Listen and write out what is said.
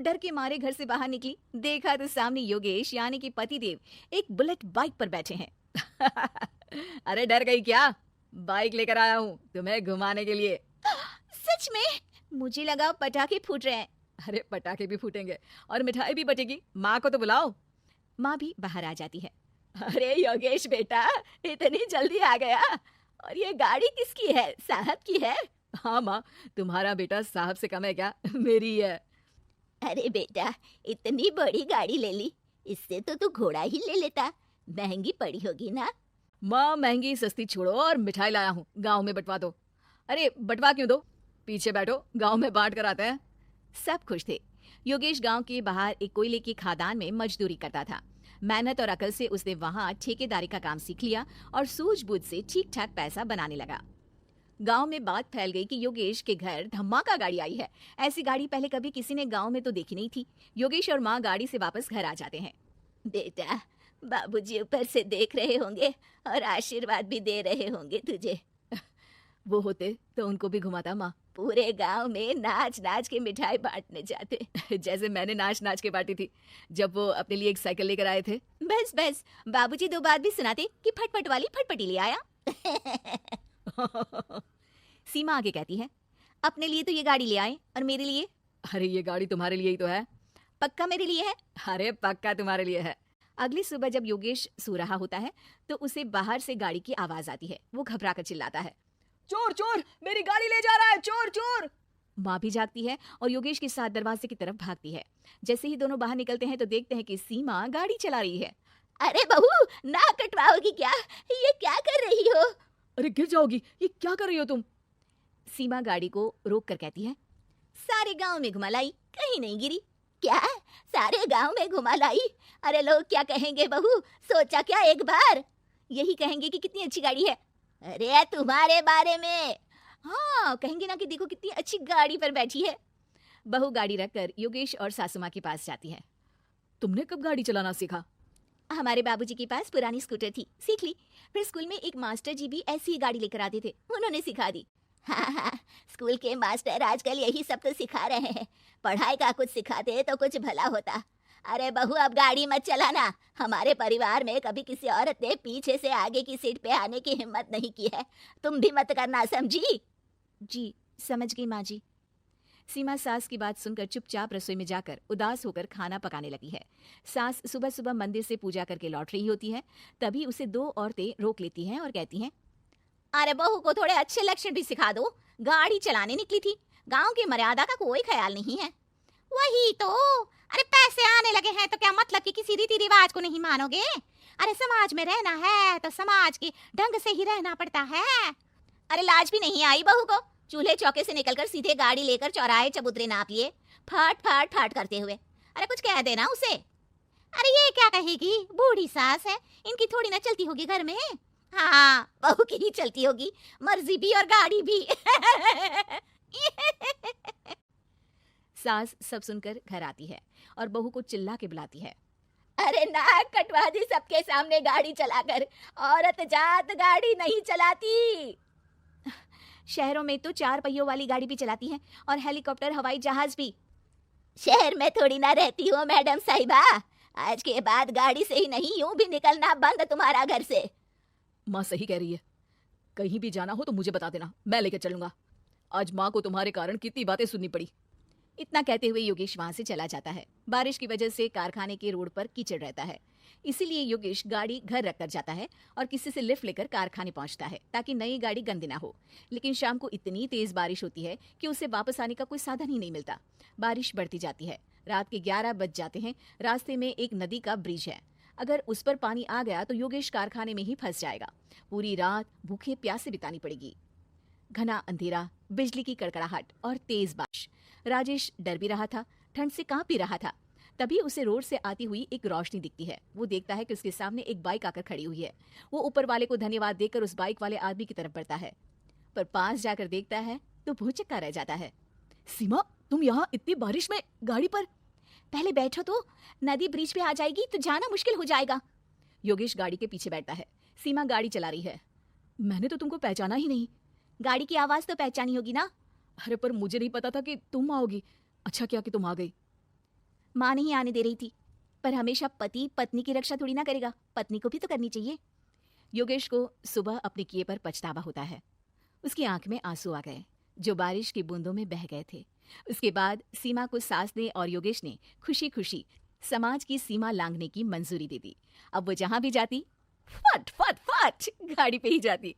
डर के मारे घर से बाहर निकली, देखा तो सामने योगेश यानी कि पतिदेव एक बुलेट बाइक पर बैठे हैं। अरे डर गई क्या? बाइक लेकर आया हूँ तुम्हें घुमाने के लिए। सच में? मुझे लगा पटाखे फूट रहे हैं। अरे पटाखे भी फूटेंगे और मिठाई भी बटेगी, माँ को तो बुलाओ। माँ भी बाहर आ जाती है। अरे योगेश बेटा, इतनी जल्दी आ गया? और ये गाड़ी किसकी है? साहब की है? हाँ माँ, तुम्हारा बेटा साहब से कम है क्या? मेरी है। अरे बेटा, इतनी बड़ी गाड़ी ले ली, इससे तो तू घोड़ा ही ले लेता, महंगी पड़ी होगी ना। माँ महंगी सस्ती छोड़ो और मिठाई लाया हूँ, गांव में बंटवा दो। अरे बंटवा क्यों दो, पीछे बैठो, गांव में बांट कर आते हैं। सब खुश थे। योगेश गांव के बाहर एक कोयले की खादान में मजदूरी करता था। मेहनत और अकल से उसने वहां ठेकेदारी का काम सीख लिया और सूझबूझ से ठीक ठाक पैसा बनाने लगा। गांव में बात फैल गई कि योगेश के घर धमाका गाड़ी आई है। ऐसी गाड़ी पहले कभी किसी ने गांव में तो देखी नहीं थी। योगेश और माँ गाड़ी से वापस घर आ जाते हैं। बेटा, बाबूजी ऊपर से देख रहे होंगे और आशीर्वाद भी दे रहे होंगे तुझे। वो होते तो उनको भी घुमाता माँ। पूरे गांव में नाच नाच के मिठाई बांटने जाते। जैसे मैंने नाच नाच के बांटी थी जब वो अपने लिए एक साइकिल लेकर आए थे। बस बस, बाबूजी दो बात भी सुनाते कि फटफट वाली फटफटी ले आया। सीमा आगे कहती है, अपने लिए तो ये गाड़ी ले आए और मेरे लिए? अरे ये गाड़ी तुम्हारे लिए ही तो है। पक्का मेरे लिए है? अरे पक्का तुम्हारे लिए है। अगली सुबह जब योगेश सो रहा होता है तो उसे बाहर से गाड़ी की आवाज आती है। वो घबरा कर चिल्लाता है, चोर चोर, मेरी गाड़ी ले जा रहा है, चोर चोर। माँ भी जागती है और योगेश के साथ दरवाजे की तरफ भागती है। जैसे ही दोनों बाहर निकलते हैं तो देखते हैं कि सीमा गाड़ी चला रही है। अरे बहू, नाक कटवाओगी क्या? ये क्या कर रही हो? अरे गिर जाओगी, ये क्या कर रही हो तुम? सीमा गाड़ी को रोक कर कहती है, सारे गांव में घुमा लाई, कहीं नहीं गिरी। क्या? सारे गांव में घुमा लाई? अरे लोग क्या कहेंगे बहू, सोचा क्या एक बार? यही कहेंगे कि कितनी अच्छी गाड़ी है। अरे तुम्हारे बारे में। हाँ कहेंगे ना कि देखो कितनी अच्छी गाड़ी पर बैठी है। बहू गाड़ी रखकर योगेश और सासू माँ के पास जाती है। तुमने कब गाड़ी चलाना सीखा? हमारे बाबूजी के पास पुरानी स्कूटर थी, सीख ली। फिर स्कूल में एक मास्टर जी भी ऐसी ही गाड़ी लेकर आते थे, उन्होंने सिखा दी। हाँ हाँ, स्कूल के मास्टर आजकल यही सब तो सिखा रहे हैं। पढ़ाई का कुछ सिखाते तो कुछ भला होता। अरे बहू, अब गाड़ी मत चलाना। हमारे परिवार में कभी किसी औरत ने पीछे से आगे की सीट पे आने की हिम्मत नहीं की है। तुम भी मत करना, समझी? जी समझ गई माँ जी। सीमा सास की बात सुनकर चुपचाप रसोई में जाकर उदास होकर खाना पकाने लगी है। सास सुबह सुबह मंदिर से पूजा करके लौट रही होती है, तभी उसे दो औरतें रोक लेती हैं और कहती हैं, अरे बहू को थोड़े अच्छे लक्षण भी सिखा दो। गाड़ी चलाने निकली थी, गांव की मर्यादा का कोई ख्याल नहीं है। वही तो। अरे पैसे आने लगे हैं तो क्या मतलब कि किसी रीति रिवाज को नहीं मानोगे? अरे समाज में रहना है तो समाज के ढंग से ही रहना पड़ता है। अरे लाज भी नहीं आई बहू को? चूल्हे चौके से निकलकर सीधे गाड़ी लेकर चौराहे चबूतरे नाप लिए, फट फट फट करते हुए। अरे कुछ कह देना उसे। अरे ये क्या कहेगी, बूढ़ी सास है, इनकी थोड़ी ना चलती होगी घर में। हाँ, बहू की ही चलती होगी, मर्जी भी और गाड़ी भी। सास सब सुनकर घर आती है और बहू को चिल्ला के बुलाती है, अरे नाक कटवा दी सबके सामने गाड़ी चलाकर। औरत जात गाड़ी नहीं चलाती। शहरों में तो 4 पहियों वाली गाड़ी भी चलाती हैं और हेलीकॉप्टर, हवाई जहाज भी। शहर में थोड़ी ना रहती हो मैडम साहिबा। आज के बाद गाड़ी से ही नहीं, यूं भी निकलना बंद तुम्हारा घर से। माँ सही कह रही है, कहीं भी जाना हो तो मुझे बता देना, मैं लेकर चलूंगा। आज माँ को तुम्हारे कारण कितनी बातें सुननी पड़ी। इतना कहते हुए योगेश वहां से चला जाता है। बारिश की वजह से कारखाने के रोड पर कीचड़ रहता है, इसीलिए योगेश गाड़ी घर रखकर जाता है और किसी से लिफ्ट लेकर कारखाने पहुंचता है ताकि नई गाड़ी गंदी ना हो। लेकिन शाम को इतनी तेज बारिश होती है कि उसे वापस आने का कोई साधन ही नहीं मिलता। बारिश बढ़ती जाती है, रात के 11 बज जाते हैं। रास्ते में एक नदी का ब्रिज है, अगर उस पर पानी आ गया तो योगेश कारखाने में ही फंस जाएगा। पूरी रात भूखे प्यासे बितानी पड़ेगी। घना अंधेरा, बिजली की कड़कड़ाहट और तेज बारिश। राजेश डर भी रहा था, ठंड से कांप भी रहा था। तभी उसे रोड से आती हुई एक रोशनी दिखती है। वो देखता है कि उसके सामने एक बाइक आकर खड़ी हुई है। वो ऊपर वाले को धन्यवाद देकर उस बाइक वाले आदमी की तरफ बढ़ता है, पर पास जाकर देखता है तो भौचक्का रह जाता है। सीमा, तुम यहाँ इतनी बारिश में गाड़ी पर? पहले बैठो तो, नदी ब्रिज पे आ जाएगी तो जाना मुश्किल हो जाएगा। योगेश गाड़ी के पीछे बैठता है। सीमा गाड़ी चला रही है। मैंने तो तुमको पहचाना ही नहीं। गाड़ी की आवाज तो पहचानी होगी ना? अरे पर मुझे नहीं पता था कि तुम आओगी। अच्छा किया कि तुम आ गई। माँ नहीं आने दे रही थी। पर हमेशा पति पत्नी की रक्षा थोड़ी ना करेगा, पत्नी को भी तो करनी चाहिए। योगेश को सुबह अपने किए पर पछतावा होता है। उसकी आंख में आंसू आ गए जो बारिश की बूंदों में बह गए थे। उसके बाद सीमा को सास ने और योगेश ने खुशी खुशी समाज की सीमा लांघने की मंजूरी दे दी। अब वो जहां भी जाती फट फट फट गाड़ी पे ही जाती।